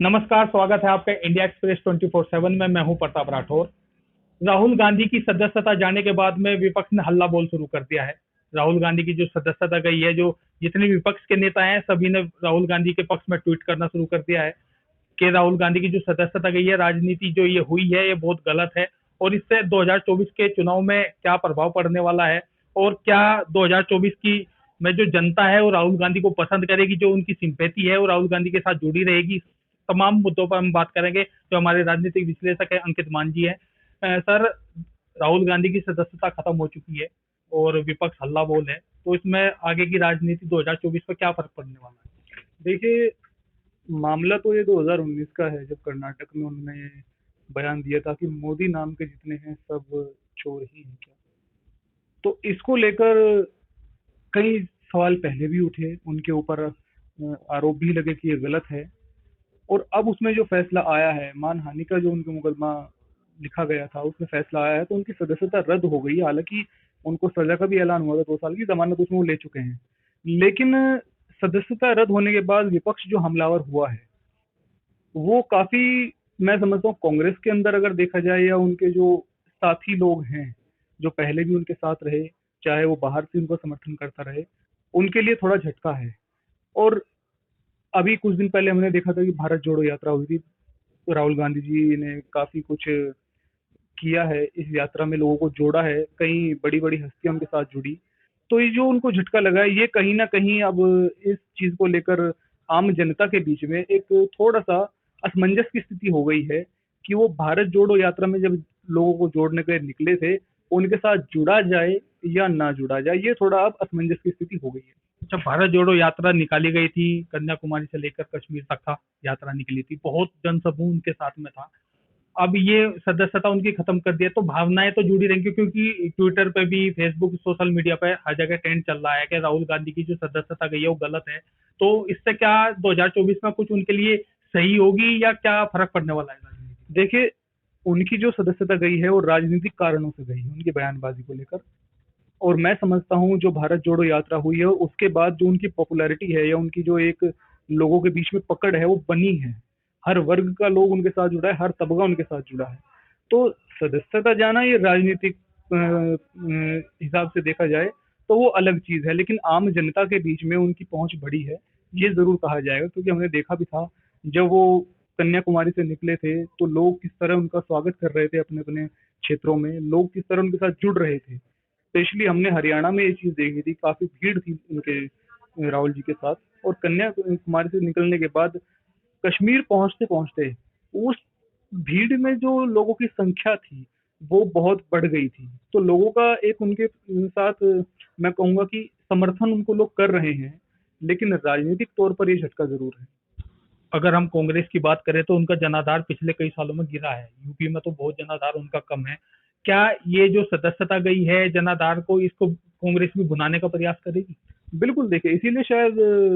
नमस्कार, स्वागत है आपका इंडिया एक्सप्रेस 24/7 में। मैं हूं प्रताप राठौर। राहुल गांधी की सदस्यता जाने के बाद में विपक्ष ने हल्ला बोल शुरू कर दिया है। राहुल गांधी की जो सदस्यता गई है, जो जितने विपक्ष के नेता हैं सभी ने राहुल गांधी के पक्ष में ट्वीट करना शुरू कर दिया है कि राहुल गांधी की जो सदस्यता गई है, राजनीति जो ये हुई है ये बहुत गलत है और इससे 2024 के चुनाव में क्या प्रभाव पड़ने वाला है और क्या 2024 की में जो जनता है वो राहुल गांधी को पसंद करेगी, जो उनकी सिंपैथी है वो राहुल गांधी के साथ जुड़ी रहेगी। तमाम मुद्दों पर हम बात करेंगे। जो हमारे राजनीतिक विश्लेषक है अंकित मान जी है। सर, राहुल गांधी की सदस्यता खत्म हो चुकी है और विपक्ष हल्ला बोल है, तो इसमें आगे की राजनीति 2024 पर क्या फर्क पड़ने वाला है? देखिए, मामला तो ये 2019 का है, जब कर्नाटक में उन्होंने बयान दिया था कि मोदी नाम के जितने हैं सब चोर ही हैं क्या। तो इसको लेकर कई सवाल पहले भी उठे, उनके ऊपर आरोप भी लगे कि ये गलत है। और अब उसमें जो फैसला आया है, मानहानि का जो उनका मुकदमा लिखा गया था उसमें फैसला आया है, तो उनकी सदस्यता रद्द हो गई है। हालांकि उनको सजा का भी ऐलान हुआ था, 2 साल की जमानत उसमें वो ले चुके हैं। लेकिन सदस्यता रद्द होने के बाद विपक्ष जो हमलावर हुआ है वो काफी, मैं समझता हूँ कांग्रेस के अंदर अगर देखा जाए या उनके जो साथी लोग हैं जो पहले भी उनके साथ रहे, चाहे वो बाहर से उनको समर्थन करता रहे, उनके लिए थोड़ा झटका है। और अभी कुछ दिन पहले हमने देखा था कि भारत जोड़ो यात्रा हुई थी, तो राहुल गांधी जी ने काफी कुछ किया है, इस यात्रा में लोगों को जोड़ा है, कई बड़ी बड़ी हस्तियां उनके साथ जुड़ी। तो ये जो उनको झटका लगा है, ये कहीं ना कहीं अब इस चीज को लेकर आम जनता के बीच में एक थोड़ा सा असमंजस की स्थिति हो गई है कि वो भारत जोड़ो यात्रा में जब लोगों को जोड़ने के लिए निकले थे, उनके साथ जुड़ा जाए या ना जुड़ा जाए, ये थोड़ा अब असमंजस की स्थिति हो गई है। जब भारत जोड़ो यात्रा निकाली गई थी, कन्याकुमारी से लेकर कश्मीर तक का यात्रा निकली थी, बहुत जनसमूह उनके साथ में था। अब ये सदस्यता उनकी खत्म कर दिया तो भावनाएं तो जुड़ी रहेंगी, क्योंकि ट्विटर पे भी, फेसबुक, सोशल मीडिया पे हर जगह ट्रेंड चल रहा है कि राहुल गांधी की जो सदस्यता गई है वो गलत है। तो इससे क्या 2024 में कुछ उनके लिए सही होगी या क्या फर्क पड़ने वाला है राजनीति में? देखिए, उनकी जो सदस्यता गई है वो राजनीतिक कारणों से गई है, उनकी बयानबाजी को लेकर। और मैं समझता हूँ जो भारत जोड़ो यात्रा हुई है उसके बाद जो उनकी पॉपुलैरिटी है या उनकी जो एक लोगों के बीच में पकड़ है वो बनी है। हर वर्ग का लोग उनके साथ जुड़ा है, हर तबका उनके साथ जुड़ा है। तो सदस्यता जाना ये राजनीतिक हिसाब से देखा जाए तो वो अलग चीज है, लेकिन आम जनता के बीच में उनकी पहुंच बड़ी है, ये जरूर कहा जाएगा। क्योंकि हमने देखा भी था, जब वो कन्याकुमारी से निकले थे तो लोग किस तरह उनका स्वागत कर रहे थे, अपने अपने क्षेत्रों में लोग किस तरह उनके साथ जुड़ रहे थे। स्पेशली हमने हरियाणा में ये चीज देखी थी, काफी भीड़ थी उनके राहुल जी के साथ। और कन्याकुमारी से निकलने के बाद कश्मीर पहुंचते पहुंचते उस भीड़ में जो लोगों की संख्या थी वो बहुत बढ़ गई थी। तो लोगों का एक उनके साथ, मैं कहूंगा कि समर्थन उनको लोग कर रहे हैं, लेकिन राजनीतिक तौर पर ये झटका जरूर है। अगर हम कांग्रेस की बात करें तो उनका जनाधार पिछले कई सालों में गिरा है। यूपी में तो बहुत जनाधार उनका कम है। क्या ये जो सदस्यता गई है जनाधार को, इसको कांग्रेस भी भुनाने का प्रयास करेगी? बिल्कुल, देखिए इसीलिए शायद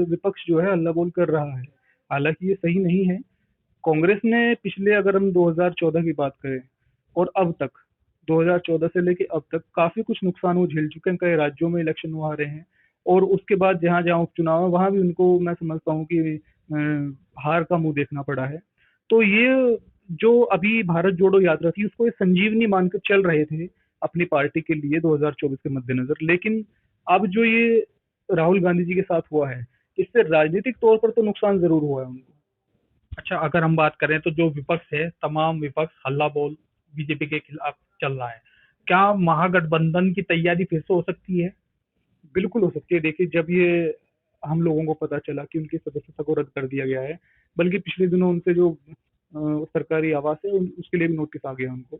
विपक्ष जो है हल्ला बोल कर रहा है। हालांकि ये सही नहीं है। कांग्रेस ने पिछले, अगर हम 2014 की बात करें और अब तक, 2014 से लेके अब तक काफी कुछ नुकसान वो झेल चुके हैं। कई राज्यों में इलेक्शन वो हारे हैं और उसके बाद जहां जहां उपचुनाव है वहां भी उनको, मैं समझता हूँ कि हार का मुंह देखना पड़ा है। तो ये जो अभी भारत जोड़ो यात्रा थी उसको ये संजीवनी मानकर चल रहे थे अपनी पार्टी के लिए 2024 के मद्देनजर। लेकिन अब जो ये राहुल गांधी जी के साथ हुआ है, इससे राजनीतिक तौर पर तो नुकसान जरूर हुआ है उनको। अच्छा, अगर हम बात करें तो जो विपक्ष है, तमाम विपक्ष हल्ला बोल बीजेपी के खिलाफ चल रहा है। क्या महागठबंधन की तैयारी फिर से हो सकती है? बिल्कुल हो सकती है। देखिए, जब ये हम लोगों को पता चला कि उनकी सदस्यता को रद्द कर दिया गया है, बल्कि पिछले दिनों उनसे जो सरकारी आवास है उसके लिए भी नोटिस आ गया उनको।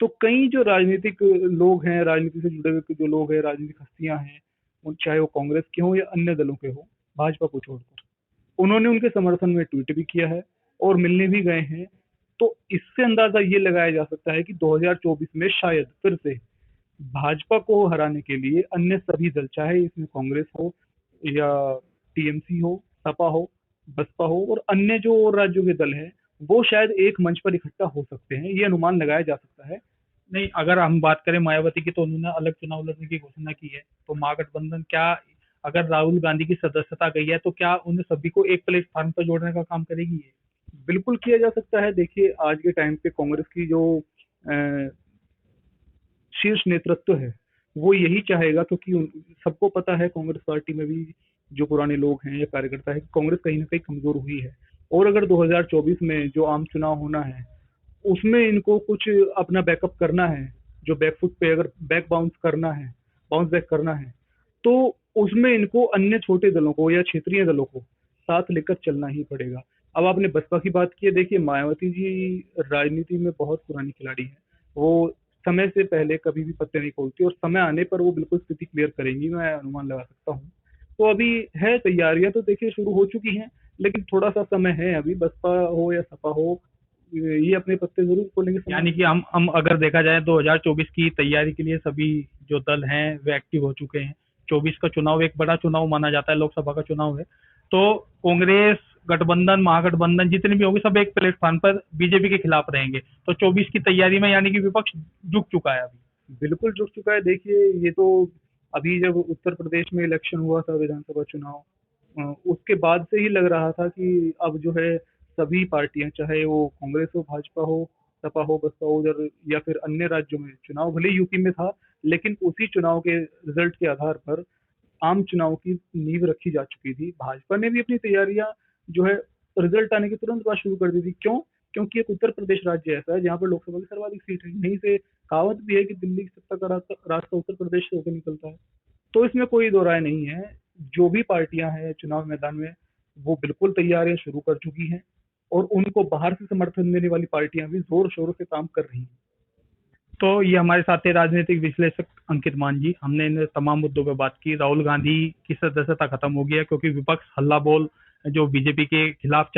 तो कई जो राजनीतिक लोग हैं, राजनीति से जुड़े हुए जो लोग हैं, राजनीतिक हस्तियां हैं, चाहे वो कांग्रेस के हों या अन्य दलों के हों, भाजपा को छोड़कर, उन्होंने उनके समर्थन में ट्वीट भी किया है और मिलने भी गए हैं। तो इससे अंदाजा ये लगाया जा सकता है कि 2024 में शायद फिर से भाजपा को हराने के लिए अन्य सभी दल, चाहे इसमें कांग्रेस हो या टीएमसी हो, सपा हो, बसपा हो और अन्य जो और राज्यों के दल हैं, वो शायद एक मंच पर इकट्ठा हो सकते हैं, ये अनुमान लगाया जा सकता है। नहीं, अगर हम बात करें मायावती की, तो उन्होंने अलग चुनाव लड़ने की घोषणा की है। तो महागठबंधन क्या, अगर राहुल गांधी की सदस्यता गई है तो क्या उन सभी को एक प्लेटफॉर्म पर जोड़ने का काम करेगी ये? बिल्कुल किया जा सकता है। देखिए, आज के टाइम पे कांग्रेस की जो अ, शीर्ष नेतृत्व है, वो यही चाहेगा, क्योंकि सबको पता है कांग्रेस पार्टी में भी जो पुराने लोग हैं या कार्यकर्ता है कि कांग्रेस कहीं ना कहीं कमजोर हुई है। और अगर 2024 में जो आम चुनाव होना है, उसमें इनको कुछ अपना बैकअप करना है, जो बैकफुट पे अगर बैक बाउंस बैक करना है, तो उसमें इनको अन्य छोटे दलों को या क्षेत्रीय दलों को साथ लेकर चलना ही पड़ेगा। अब आपने बसपा की बात की है, देखिए मायावती जी राजनीति में बहुत पुरानी खिलाड़ी है। वो समय से पहले कभी भी पत्ते नहीं खोलती, और समय आने पर वो बिल्कुल स्थिति क्लियर करेंगी, मैं अनुमान लगा सकता हूँ। तो अभी है, तैयारियां तो देखिए शुरू हो चुकी हैं, लेकिन थोड़ा सा समय है अभी। बसपा हो या सपा हो, ये अपने पत्ते जरूर खोलेंगे समय यानी आने कि हम अगर देखा जाए 2024 की तैयारी के लिए सभी जो दल हैं वे एक्टिव हो चुके हैं। 24 का चुनाव एक बड़ा चुनाव माना जाता है, लोकसभा का चुनाव है। तो कांग्रेस गठबंधन, महागठबंधन जितने भी होंगे सब एक प्लेटफॉर्म पर बीजेपी के खिलाफ रहेंगे। तो 24 की तैयारी में यानी कि विपक्ष जुट चुका है अभी। में बिल्कुल जुट चुका है। देखिए, ये तो अभी जब उत्तर प्रदेश में इलेक्शन हुआ था, विधानसभा चुनाव, उसके बाद से ही लग रहा था कि अब जो है सभी पार्टियां, चाहे वो कांग्रेस हो, भाजपा हो, सपा हो, बसपा हो, उधर या फिर अन्य राज्यों में, चुनाव भले यूपी में था, लेकिन उसी चुनाव के रिजल्ट के आधार पर आम चुनाव की नींव रखी जा चुकी थी। भाजपा ने भी अपनी तैयारियां जो है रिजल्ट आने के तुरंत बाद शुरू कर दी थी। क्यों? क्योंकि एक उत्तर प्रदेश राज्य ऐसा है जहाँ पर लोकसभा की सर्वाधिक सीट है। यहीं से कहावत भी है कि दिल्ली की सत्ता का रास्ता उत्तर प्रदेश से होकर निकलता है। तो इसमें कोई दो राय नहीं है। जो भी पार्टियां हैं चुनाव मैदान में, वो बिल्कुल तैयारियां शुरू कर चुकी हैं, और उनको बाहर से समर्थन देने वाली पार्टियां भी जोर शोर से काम कर रही हैं। तो ये हमारे साथ थे राजनीतिक विश्लेषक अंकित मान जी। हमने इन तमाम मुद्दों पर बात की। राहुल गांधी की सदस्यता खत्म हो गई है क्योंकि विपक्ष हल्ला बोल जो बीजेपी के खिलाफ